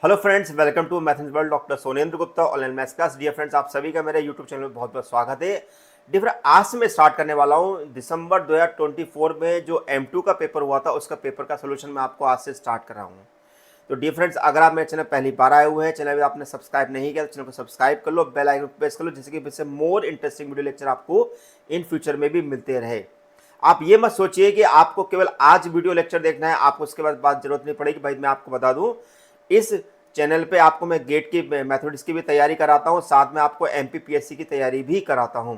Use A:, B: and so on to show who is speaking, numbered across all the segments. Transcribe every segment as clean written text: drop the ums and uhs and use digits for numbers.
A: Hello friends, welcome to maths world. Doctor Sonendra Gupta, online maths class. Dear friends, आप सभी का मेरे यूट्यूब चैनल में बहुत बहुत स्वागत है। डियर फ्रेंड्स, आज से मैं स्टार्ट करने वाला हूं दिसंबर 2024 में जो M2 का पेपर हुआ था उसका पेपर का सोल्यूशन मैं आपको आज से स्टार्ट कर रहा हूं। तो डियर फ्रेंड्स, अगर आप मेरे चैनल पहली बार आए हुए हैं, चैनल भी आपने सब्सक्राइब नहीं किया तो चैनल को सब्सक्राइब कर लो, बेल आइकन प्रेस कर लो, जिससे कि इससे मोर इंटरेस्टिंग वीडियो लेक्चर आपको इन फ्यूचर में भी मिलते रहे। आप ये मत सोचिए कि आपको केवल आज वीडियो लेक्चर देखना है, आपको उसके बाद बात जरूरत नहीं पड़ेगी। भाई मैं आपको बता दूं, इस चैनल पे आपको मैं गेट की मैथमेटिक्स की भी तैयारी कराता हूं, साथ में आपको MPPSC की तैयारी भी कराता हूं।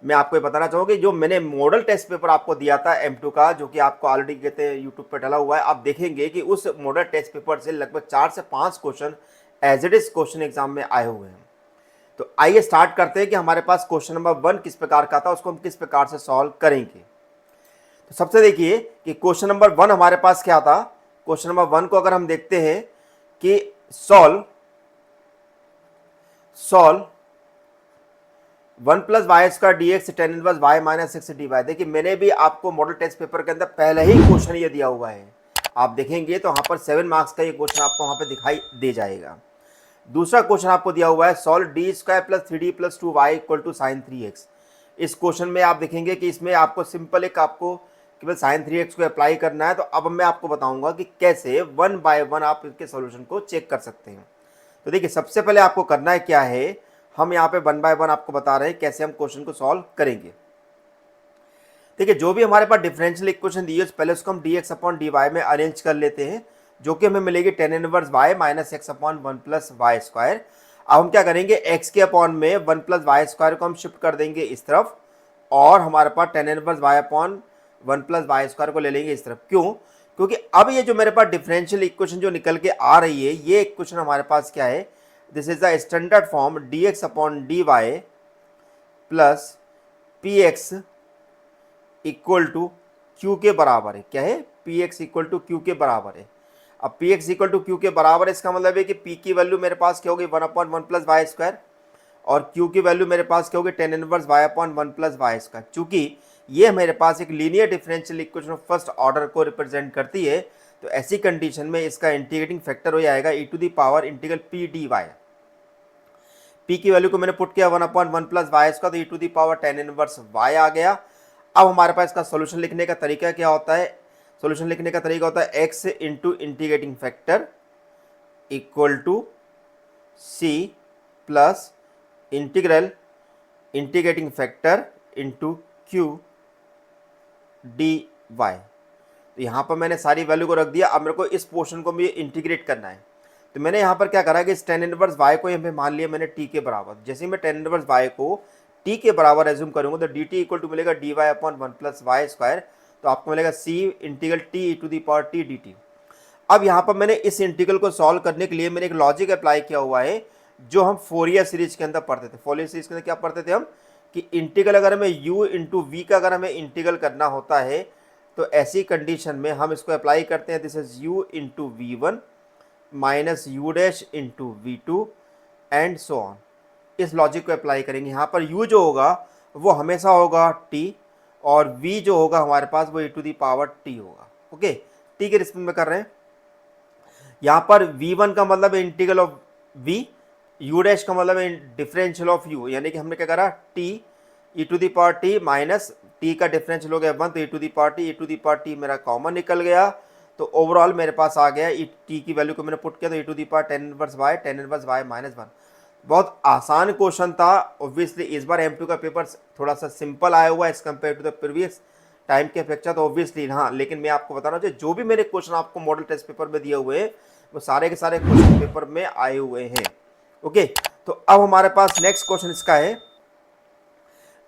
A: मैं आपको ये बताना चाहूँगा कि जो मैंने मॉडल टेस्ट पेपर आपको दिया था M2 का, जो कि आपको ऑलरेडी कहते हैं यूट्यूब पर डला हुआ है, आप देखेंगे कि उस मॉडल टेस्ट पेपर से लगभग 4 से 5 question as it is question exam में आए हुए हैं। तो आइए स्टार्ट करते हैं कि हमारे पास क्वेश्चन नंबर 1 किस प्रकार का था, उसको हम किस प्रकार से सॉल्व करेंगे। तो सबसे देखिए कि क्वेश्चन नंबर 1 हमारे पास क्या था। क्वेश्चन नंबर 1 को अगर हम देखते हैं कि solve solve 1+y² dx tan inverse y minus 6 dy। देखिए मैंने भी आपको मॉडल टेस्ट पेपर के अंदर पहले ही क्वेश्चन ये दिया हुआ है, आप देखेंगे तो वहां पर 7 मार्क्स का ये क्वेश्चन आपको वहां पर दिखाई दे जाएगा। दूसरा क्वेश्चन आपको दिया हुआ है solve d² + 3d + 2y = sin 3x। इस क्वेश्चन में आप देखेंगे कि इसमें आपको सिंपल एक आपको केवल sin 3x को अप्लाई करना है। तो अब मैं आपको बताऊंगा कि कैसे 1 बाय 1 आप इसके सॉल्यूशन को चेक कर सकते हैं। तो देखिए सबसे पहले आपको करना है क्या है, हम यहाँ पे 1 बाय 1 आपको बता रहे हैं कैसे हम क्वेश्चन को सॉल्व करेंगे। देखिए जो भी हमारे पास डिफरेंशियल इक्वेशन दी है पहले उसको हम dx/dy में अरेंज कर लेते हैं, जो कि हमें मिलेगी tan inverse y minus x/1 + y²। अब हम क्या करेंगे, x के अपॉन में 1 + y² को हम शिफ्ट कर देंगे इस तरफ, और हमारे पास tan इनवर्स y/1 + y² को ले लेंगे इस तरफ। क्यों? क्योंकि अब ये जो मेरे पास डिफरेंशियल इक्वेशन जो निकल के आ रही है, ये इक्वेशन हमारे पास क्या है, this is the standard form dx/dy plus px equal to Q के बराबर है। क्या है? px इक्वल टू क्यू के बराबर है। अब px इक्वल टू क्यू के बराबर है, इसका मतलब है कि p की वैल्यू मेरे पास क्या होगी 1/1 + y², और q की वैल्यू मेरे पास क्या होगी tan इनवर्स y/1 + y²। चूंकि ये मेरे पास एक linear differential equation of first order को रिप्रेजेंट करती है, तो ऐसी कंडीशन में इसका इंटीग्रेटिंग फैक्टर हो जाएगा e⁻ p dy। p की वैल्यू को मैंने पुट किया 1/1 + y², तो e⁻ tan इनवर्स y आ गया। अब हमारे पास इसका सॉल्यूशन लिखने का तरीका क्या होता है, सॉल्यूशन लिखने का तरीका होता है x into integrating factor equal to c plus integral integrating factor into q dy। तो यहाँ पर मैंने सारी वैल्यू को रख दिया। अब मेरे को इस पोर्शन को भी इंटीग्रेट करना है, तो मैंने यहाँ पर क्या करा कि इस tan इनवर्स y को यहाँ पे मान लिया मैंने t के बराबर। जैसे ही मैं tan इनवर्स y को t के बराबर एज्यूम करूंगा तो dt इक्वल टू मिलेगा dy/1 + y², तो आपको मिलेगा c integral t e⁻t dt। अब यहाँ पर मैंने इस इंटीग्रल को सॉल्व करने के लिए मैंने एक लॉजिक अप्लाई किया हुआ है, जो हम फोरियर सीरीज के अंदर पढ़ते थे। फोरियर सीरीज के अंदर क्या पढ़ते थे हम, कि इंटीग्रल अगर हमें u इंटू वी का अगर हमें इंटीग्रल करना होता है, तो ऐसी कंडीशन में हम इसको अप्लाई करते हैं, this is u into v1 minus u dash into v2 and so on. इस लॉजिक को अप्लाई करेंगे। यहाँ पर u जो होगा वो हमेशा होगा t, और v जो होगा हमारे पास वो e⁻t होगा। ओके, t के रिस्पेक्ट में कर रहे हैं। यहाँ पर v1 का मतलब है integral of v, u dash का मतलब है डिफरेंशियल ऑफ u, यानी कि हमने क्या करा t e⁻t माइनस t का डिफरेंशियल हो गया 1, तो e⁻t मेरा कॉमन निकल गया। तो ओवरऑल मेरे पास आ गया t की वैल्यू को मैंने पुट किया तो e⁻ tan inverse y minus 1। बहुत आसान क्वेश्चन था। ऑब्वियसली इस बार M2 का पेपर थोड़ा सा सिंपल आया हुआ है as compare to the previous time के अपेक्षा, तो ऑब्वियसली हाँ, लेकिन मैं आपको बता रहा हूँ जो भी मेरे क्वेश्चन आपको मॉडल टेस्ट पेपर में दिए हुए हैं वो सारे के सारे क्वेश्चन पेपर में आए हुए हैं। ओके, तो अब हमारे पास नेक्स्ट क्वेश्चन इसका है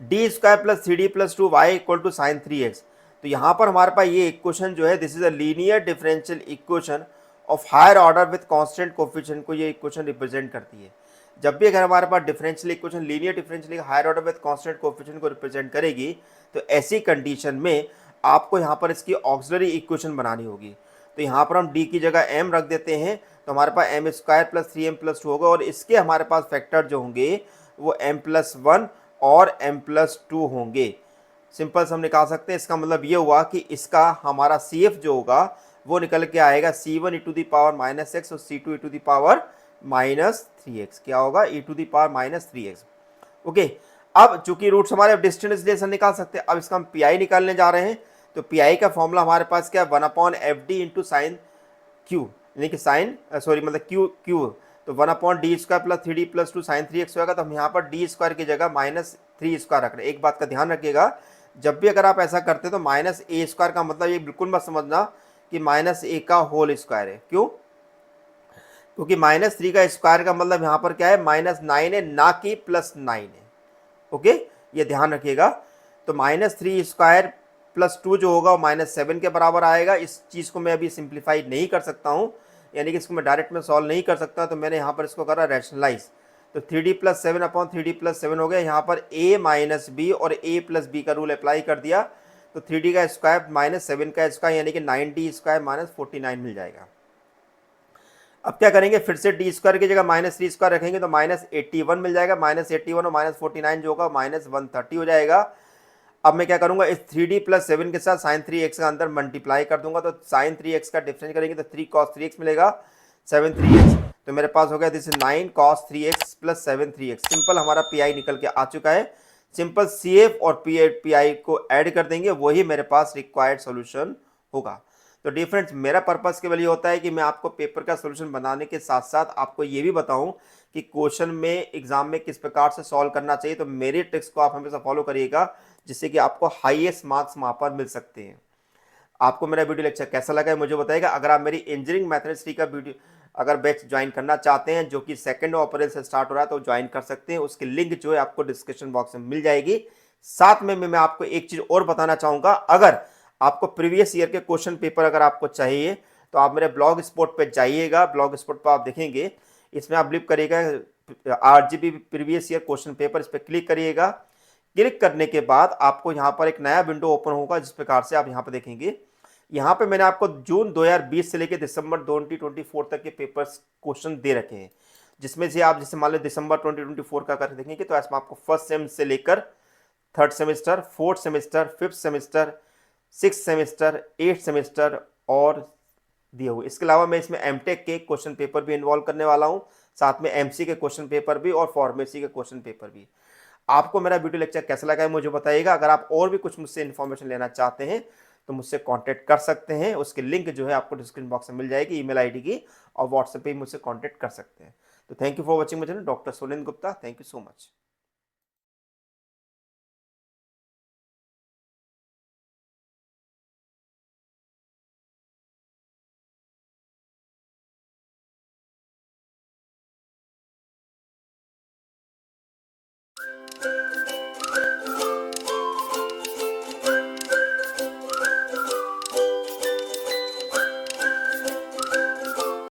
A: d² + 3d + 2y = sin 3x। तो यहाँ पर हमारे पास ये इक्वेशन जो है, this is a linear differential equation of higher order with constant coefficient को ये इक्वेशन रिप्रेजेंट करती है। जब भी अगर हमारे पास differential equation linear differential higher order with constant coefficient को रिप्रेजेंट करेगी, तो ऐसी कंडीशन में आपको यहाँ पर इसकी ऑक्सिलरी इक्वेशन बनानी होगी। तो यहाँ पर हम d की जगह m रख देते हैं, तो हमारे पास m² + 3m + 2 होगा, और इसके हमारे पास फैक्टर जो होंगे वो m+1 और m+2 होंगे। सिंपल से हम निकाल सकते हैं। इसका मतलब ये हुआ कि इसका हमारा CF जो होगा वो निकल के आएगा C1 e⁻⁻x और C2 e⁻−3x। क्या होगा? e⁻−3x। ओके, अब चूंकि रूट्स हमारे डिस्टेंस रिलेशन निकाल सकते हैं, अब इसका हम पीआई निकालने जा रहे हैं। तो पीआई का फॉर्मूला हमारे पास क्या है? 1/fd इंटू साइन क्यू, यानी कि साइन सॉरी मतलब क्यू तो 1/d² plus 3d plus 2 sign 3x होगा। तो हम यहाँ पर d² की जगह -3² रख रहे हैं। एक बात का ध्यान रखिएगा, जब भी अगर आप ऐसा करते हैं तो -a² का मतलब ये बिल्कुल मत समझना कि -a का होल स्क्वायर है। क्यों? क्योंकि -3 का स्क्वायर का मतलब यहाँ पर क्या है? -9 है, ना कि +9 है। ओके, ये ध्यान रखिएगा। तो -3² प्लस 2 जो होगा वो -7 के बराबर आएगा। इस चीज़ को मैं अभी सिंप्लीफाई नहीं कर सकता हूँ, यानी कि इसको मैं डायरेक्ट में सॉल्व नहीं कर सकता, तो मैंने यहाँ पर इसको करा रैशनलाइज। तो 3d + 7/3d + 7 हो गया। यहाँ पर a - b और a + b का रूल अप्लाई कर दिया। तो 3d का स्क्वायर -7 का स्क्वायर यानी कि 9d² - 49 मिल जाएगा। अब क्या करेंगे? फिर से d² की जगह -3² रखेंगे तो -81 मिल जाएगा। -81 और -49 जो होगा -130 हो जाएगा। अब मैं क्या करूंगा? इस 3d + 7 के साथ sin 3x का अंदर मल्टीप्लाई कर दूंगा। तो sin 3x का डिफरेंस करेंगे तो 3 cos 3x मिलेगा, 7 3x। तो मेरे पास हो गया this is 9 cos 3x + 7 3x। Simple हमारा पीआई निकल के आ चुका है। सिंपल CF और पीआई को ऐड कर देंगे, वही मेरे पास रिक्वायर्ड सॉल्यूशन होगा। तो डिफरेंस मेरा पर्पस केवल ये होता है कि मैं आपको पेपर का सॉल्यूशन बनाने के साथ साथ आपको ये भी बताऊं कि क्वेश्चन में एग्जाम में किस प्रकार से सॉल्व करना चाहिए। तो मेरे ट्रिक्स को आप हमेशा फॉलो करिएगा, जिससे कि आपको हाईएस्ट मार्क्स वहां पर मिल सकते हैं। आपको मेरा वीडियो लेक्चर कैसा लगा है मुझे बताइएगा। अगर आप मेरी इंजीनियरिंग मैथमेटिक्स का वीडियो अगर बैच ज्वाइन करना चाहते हैं, जो कि 2 अप्रैल से स्टार्ट हो रहा है, तो ज्वाइन कर सकते हैं। उसकी लिंक जो है आपको डिस्क्रिप्शन बॉक्स में मिल जाएगी। साथ में मैं आपको एक चीज और बताना चाहूंगा, अगर आपको प्रीवियस ईयर के क्वेश्चन पेपर अगर आपको चाहिए तो आप मेरे ब्लॉग स्पॉट पे जाइएगा। ब्लॉग स्पॉट पर आप देखेंगे, इसमें आप क्लिक करिएगा RGB previous year question paper, इस पर क्लिक करिएगा। क्लिक करने के बाद आपको यहाँ पर एक नया विंडो ओपन होगा, जिस प्रकार से आप यहाँ पर देखेंगे। यहाँ पे मैंने आपको जून 2020 से लेकर दिसंबर 2024 तक के पेपर्स क्वेश्चन दे रखे हैं, जिसमें से आप जैसे मान लो दिसंबर 2024 का अगर देखेंगे तो इसमें आपको फर्स्ट सेम से लेकर third semester, fourth semester, fifth semester, six semester, eight semester और दिए हुए। इसके अलावा मैं इसमें एमटेक के क्वेश्चन पेपर भी इन्वॉल्व करने वाला हूँ, साथ में एमसी के क्वेश्चन पेपर भी और फार्मेसी के क्वेश्चन पेपर भी। आपको मेरा वीडियो लेक्चर कैसा लगा है मुझे बताइएगा। अगर आप और भी कुछ मुझसे इन्फॉर्मेशन लेना चाहते हैं तो मुझसे कांटेक्ट कर सकते हैं। उसकी लिंक जो है आपको डिस्क्रिप्शन बॉक्स में मिल जाएगी, ईमेल आईडी की, और व्हाट्सएप पे मुझसे कांटेक्ट कर सकते हैं। तो थैंक यू फॉर वॉचिंग। मुझे doctor Surendra Gupta, thank you so much.